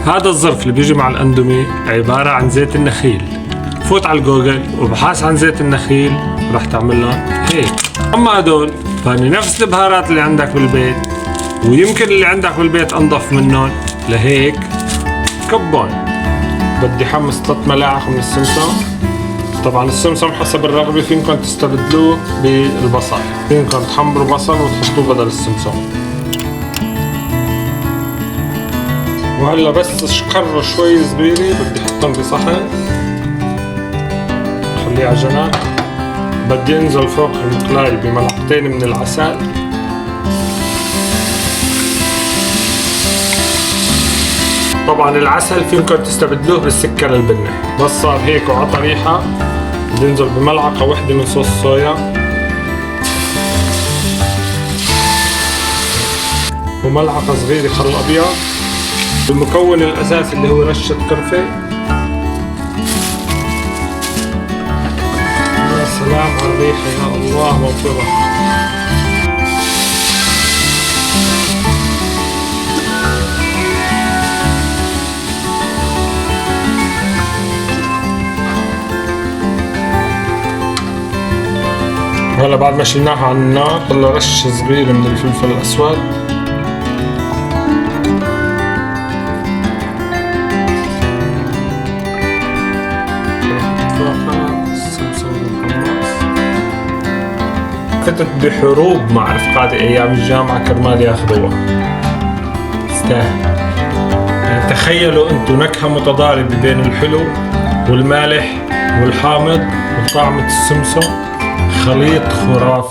هذا الظرف اللي بيجي مع الاندومي عبارة عن زيت النخيل. فوت على الجوجل وابحث عن زيت النخيل راح تعمل لهم هيك. اما هدول فاني نفس البهارات اللي عندك بالبيت، ويمكن اللي عندك بالبيت انضف منهم، لهيك كبون. بدي حمص 3 ملاعق من السمسم. طبعا السمسم حسب الرغبة فينكم تستبدلوه بالبصل، فينكم تحمروا بصل وتحطوه بدل السمسم. وهلا بس اشقروا شوي صغيرة بدي احطهم بصحن خليه على جنب. بدي انزل فوق المقلاي بملعقتين من العسل. طبعا العسل فينكم تستبدلوه بالسكر البني، بس صار هيك وعطى ريحة. بدي انزل بملعقة واحدة من صوص صويا، وملعقة صغيرة خل ابيض، المكون الاساسي اللي هو رشة قرفة. يا سلام على الريحة، يا الله موفرة. وهلا بعد ما شلناها عن النار هلا رشة صغيرة من الفلفل الأسود. فتت بحروب مع رفقاتي أيام الجامعة كرمال ياخذوها. تستاهل. يعني تخيلوا انتو نكهة متضاربة بين الحلو والمالح والحامض وطعمة السمسم، خليط خرافي.